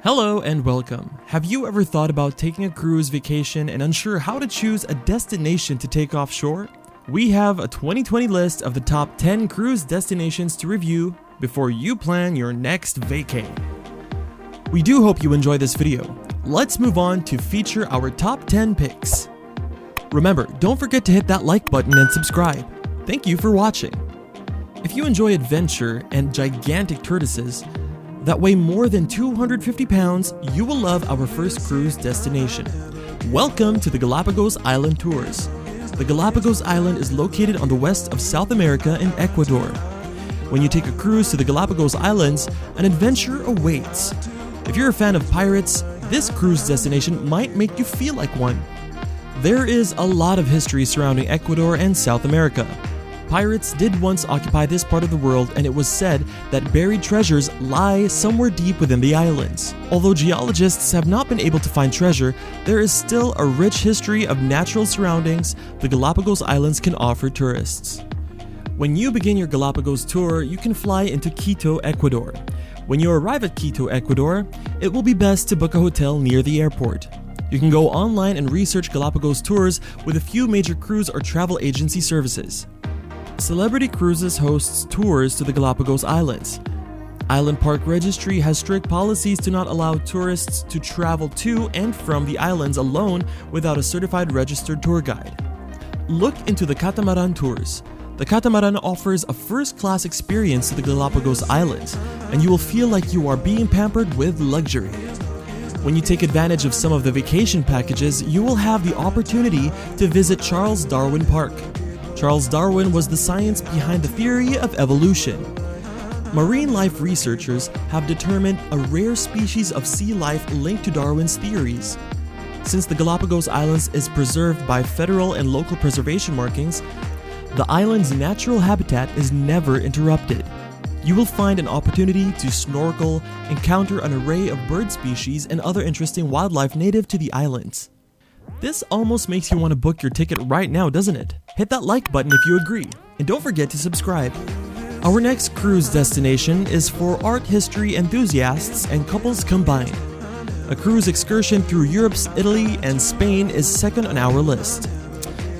Hello and welcome. Have you ever thought about taking a cruise vacation and unsure how to choose a destination to take offshore? We have a 2020 list of the top 10 cruise destinations to review before you plan your next vacay. We do hope you enjoy this video. Let's move on to feature our top 10 picks. Remember, don't forget to hit that like button and subscribe. Thank you for watching. If you enjoy adventure and gigantic tortoises that weigh more than 250 pounds, you will love our first cruise destination. Welcome to the Galapagos Island Tours. The Galapagos Island is located on the west of South America in Ecuador. When you take a cruise to the Galapagos Islands, an adventure awaits. If you're a fan of pirates, this cruise destination might make you feel like one. There is a lot of history surrounding Ecuador and South America. Pirates did once occupy this part of the world, and it was said that buried treasures lie somewhere deep within the islands. Although geologists have not been able to find treasure, there is still a rich history of natural surroundings the Galapagos Islands can offer tourists. When you begin your Galapagos tour, you can fly into Quito, Ecuador. When you arrive at Quito, Ecuador, it will be best to book a hotel near the airport. You can go online and research Galapagos tours with a few major cruise or travel agency services. Celebrity Cruises hosts tours to the Galapagos Islands. Island Park Registry has strict policies to not allow tourists to travel to and from the islands alone without a certified registered tour guide. Look into the catamaran tours. The catamaran offers a first-class experience to the Galapagos Islands, and you will feel like you are being pampered with luxury. When you take advantage of some of the vacation packages, you will have the opportunity to visit Charles Darwin Park. Charles Darwin was the science behind the theory of evolution. Marine life researchers have determined a rare species of sea life linked to Darwin's theories. Since the Galapagos Islands is preserved by federal and local preservation markings, the island's natural habitat is never interrupted. You will find an opportunity to snorkel, encounter an array of bird species and other interesting wildlife native to the islands. This almost makes you want to book your ticket right now, doesn't it? Hit that like button if you agree, and don't forget to subscribe. Our next cruise destination is for art history enthusiasts and couples combined. A cruise excursion through Europe's Italy and Spain is second on our list.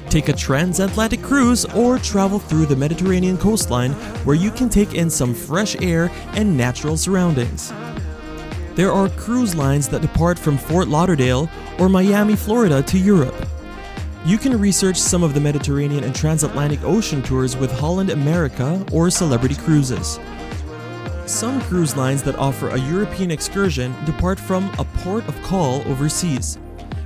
Take a transatlantic cruise or travel through the Mediterranean coastline where you can take in some fresh air and natural surroundings. There are cruise lines that depart from Fort Lauderdale or Miami, Florida to Europe. You can research some of the Mediterranean and transatlantic ocean tours with Holland America or Celebrity Cruises. Some cruise lines that offer a European excursion depart from a port of call overseas.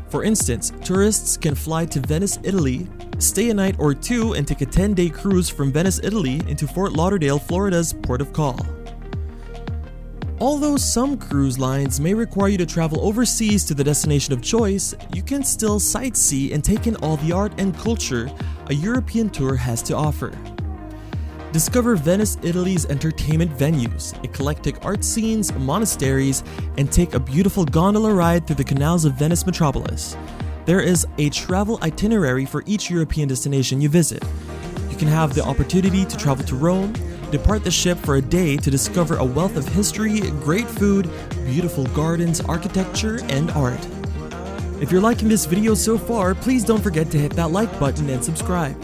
For instance, tourists can fly to Venice, Italy, stay a night or two, and take a 10-day cruise from Venice, Italy into Fort Lauderdale, Florida's port of call. Although some cruise lines may require you to travel overseas to the destination of choice, you can still sightsee and take in all the art and culture a European tour has to offer. Discover Venice, Italy's entertainment venues, eclectic art scenes, monasteries, and take a beautiful gondola ride through the canals of Venice metropolis. There is a travel itinerary for each European destination you visit. You can have the opportunity to travel to Rome, depart the ship for a day to discover a wealth of history, great food, beautiful gardens, architecture, and art. If you're liking this video so far, please don't forget to hit that like button and subscribe.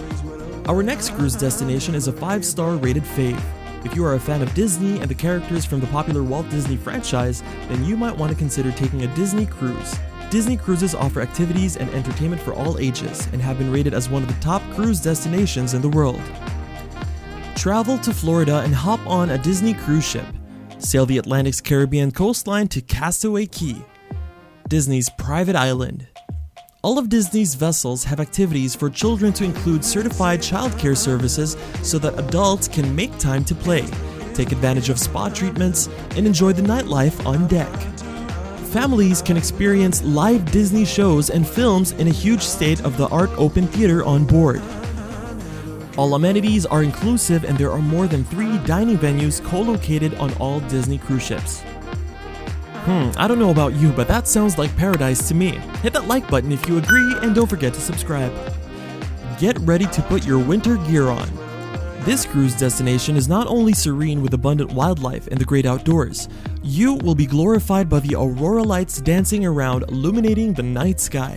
Our next cruise destination is a 5-star rated fave. If you are a fan of Disney and the characters from the popular Walt Disney franchise, then you might want to consider taking a Disney cruise. Disney Cruises offer activities and entertainment for all ages and have been rated as one of the top cruise destinations in the world. Travel to Florida and hop on a Disney cruise ship. Sail the Atlantic's Caribbean coastline to Castaway Cay, Disney's private island. All of Disney's vessels have activities for children to include certified childcare services so that adults can make time to play, take advantage of spa treatments, and enjoy the nightlife on deck. Families can experience live Disney shows and films in a huge state-of-the-art open theater on board. All amenities are inclusive, and there are more than 3 dining venues co-located on all Disney cruise ships. I don't know about you, but that sounds like paradise to me. Hit that like button if you agree, and don't forget to subscribe. Get ready to put your winter gear on. This cruise destination is not only serene with abundant wildlife and the great outdoors, you will be glorified by the aurora lights dancing around, illuminating the night sky.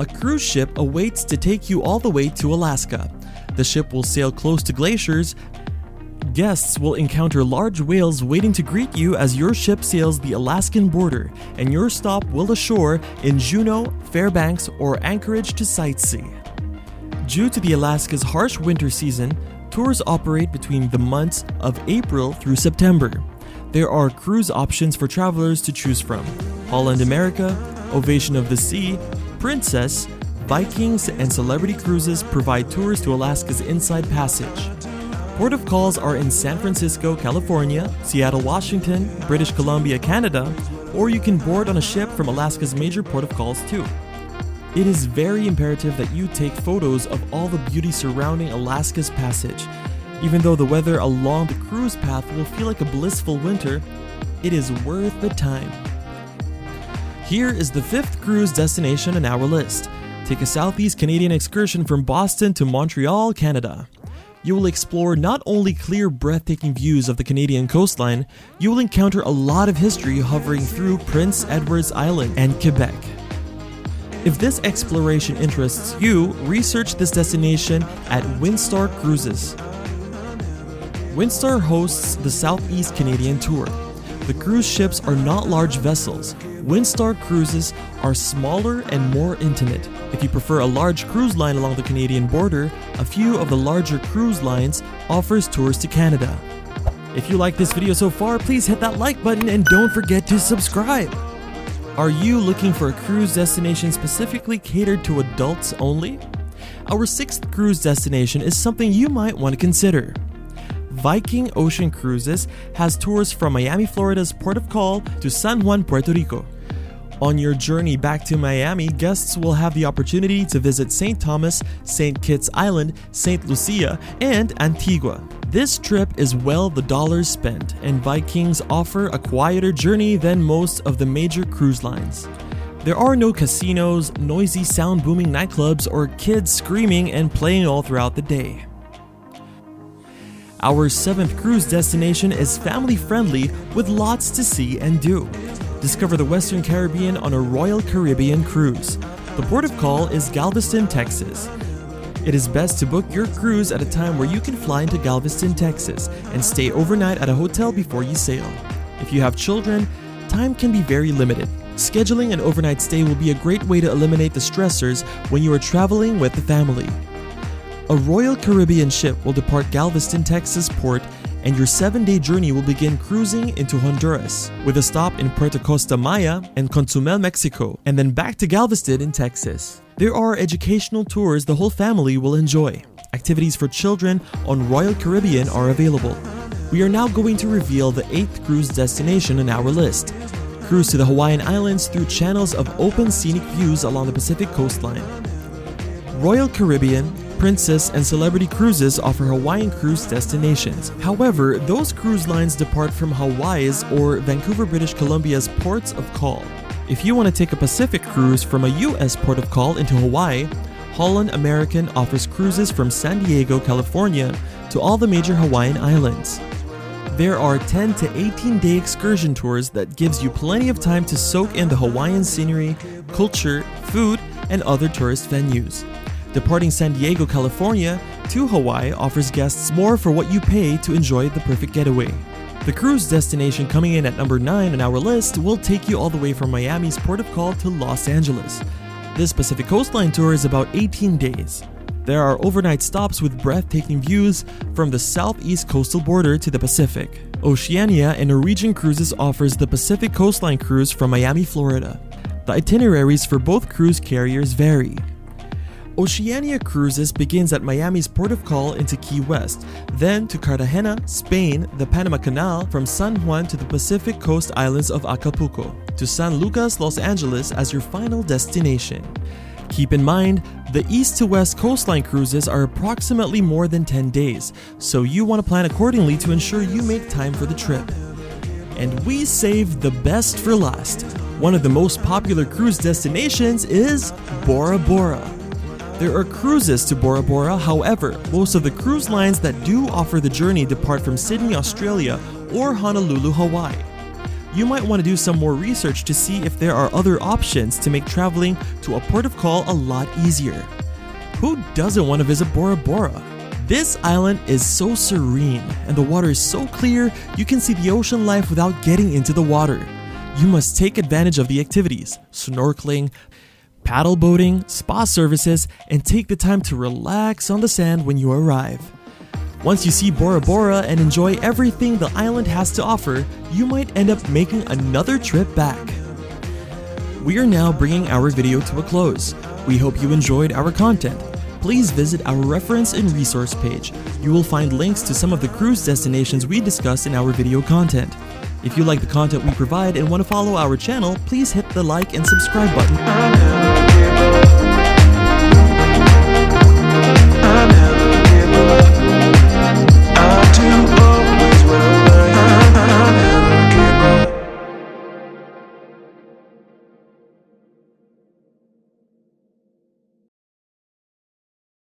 A cruise ship awaits to take you all the way to Alaska. The ship will sail close to glaciers. Guests will encounter large whales waiting to greet you as your ship sails the Alaskan border, and your stop will ashore in Juneau, Fairbanks, or Anchorage to sightsee. Due to the Alaska's harsh winter season, tours operate between the months of April through September. There are cruise options for travelers to choose from: Holland America, Ovation of the Sea, Princess, Vikings, and Celebrity Cruises provide tours to Alaska's Inside Passage. Port of calls are in San Francisco, California, Seattle, Washington, British Columbia, Canada, or you can board on a ship from Alaska's major port of calls too. It is very imperative that you take photos of all the beauty surrounding Alaska's passage. Even though the weather along the cruise path will feel like a blissful winter, it is worth the time. Here is the 5th cruise destination on our list. Take a Southeast Canadian excursion from Boston to Montreal, Canada. You will explore not only clear, breathtaking views of the Canadian coastline, you will encounter a lot of history hovering through Prince Edward's Island and Quebec. If this exploration interests you, research this destination at Windstar Cruises. Windstar hosts the Southeast Canadian Tour. The cruise ships are not large vessels. Windstar Cruises are smaller and more intimate. If you prefer a large cruise line along the Canadian border, a few of the larger cruise lines offers tours to Canada. If you like this video so far, please hit that like button and don't forget to subscribe. Are you looking for a cruise destination specifically catered to adults only? Our 6th cruise destination is something you might want to consider. Viking Ocean Cruises has tours from Miami, Florida's port of call to San Juan, Puerto Rico. On your journey back to Miami, guests will have the opportunity to visit St. Thomas, St. Kitts Island, St. Lucia, and Antigua. This trip is well the dollars spent, and Vikings offer a quieter journey than most of the major cruise lines. There are no casinos, noisy sound-booming nightclubs, or kids screaming and playing all throughout the day. Our 7th cruise destination is family-friendly with lots to see and do. Discover the Western Caribbean on a Royal Caribbean cruise. The port of call is Galveston, Texas. It is best to book your cruise at a time where you can fly into Galveston, Texas, and stay overnight at a hotel before you sail. If you have children, time can be very limited. Scheduling an overnight stay will be a great way to eliminate the stressors when you are traveling with the family. A Royal Caribbean ship will depart Galveston, Texas port, and your 7-day journey will begin cruising into Honduras, with a stop in Puerto Costa Maya and Cozumel, Mexico, and then back to Galveston in Texas. There are educational tours the whole family will enjoy. Activities for children on Royal Caribbean are available. We are now going to reveal the 8th cruise destination on our list. Cruise to the Hawaiian Islands through channels of open scenic views along the Pacific coastline. Royal Caribbean, Princess, and Celebrity Cruises offer Hawaiian cruise destinations. However, those cruise lines depart from Hawaii's or Vancouver, British Columbia's ports of call. If you want to take a Pacific cruise from a U.S. port of call into Hawaii, Holland American offers cruises from San Diego, California to all the major Hawaiian islands. There are 10 to 18-day excursion tours that gives you plenty of time to soak in the Hawaiian scenery, culture, food, and other tourist venues. Departing San Diego, California to Hawaii offers guests more for what you pay to enjoy the perfect getaway. The cruise destination coming in at number 9 on our list will take you all the way from Miami's port of call to Los Angeles. This Pacific Coastline tour is about 18 days. There are overnight stops with breathtaking views from the southeast coastal border to the Pacific. Oceania and Norwegian Cruises offers the Pacific Coastline cruise from Miami, Florida. The itineraries for both cruise carriers vary. Oceania Cruises begins at Miami's port of call into Key West, then to Cartagena, Spain, the Panama Canal, from San Juan to the Pacific Coast islands of Acapulco, to San Lucas, Los Angeles as your final destination. Keep in mind, the east to west coastline cruises are approximately more than 10 days, so you want to plan accordingly to ensure you make time for the trip. And we saved the best for last. One of the most popular cruise destinations is Bora Bora. There are cruises to Bora Bora, however, most of the cruise lines that do offer the journey depart from Sydney, Australia or Honolulu, Hawaii. You might want to do some more research to see if there are other options to make traveling to a port of call a lot easier. Who doesn't want to visit Bora Bora? This island is so serene and the water is so clear you can see the ocean life without getting into the water. You must take advantage of the activities, snorkeling, paddle boating, spa services, and take the time to relax on the sand when you arrive. Once you see Bora Bora and enjoy everything the island has to offer, you might end up making another trip back. We are now bringing our video to a close. We hope you enjoyed our content. Please visit our reference and resource page. You will find links to some of the cruise destinations we discussed in our video content. If you like the content we provide and want to follow our channel, please hit the like and subscribe button.